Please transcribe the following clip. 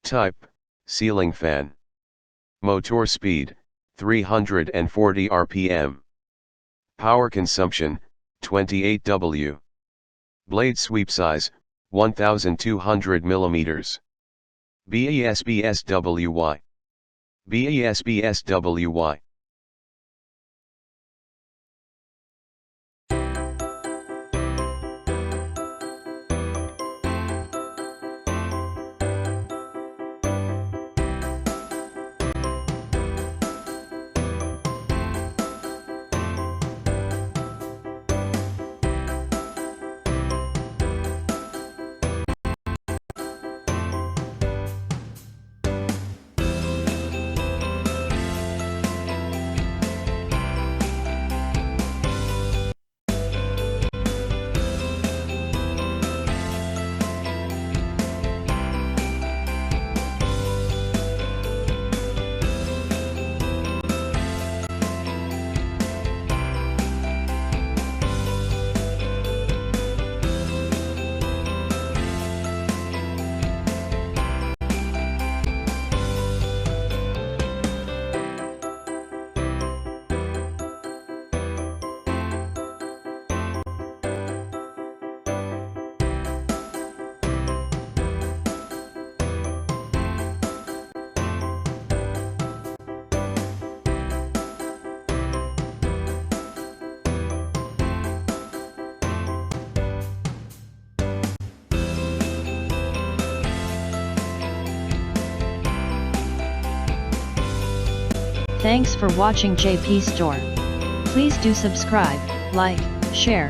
Type, ceiling fan. Motor speed, 340 rpm. Power consumption, 28 W. Blade sweep size, 1200 mm. BESbswy. BESbswy. Thanks for watching JP Store. Please do subscribe, like, share,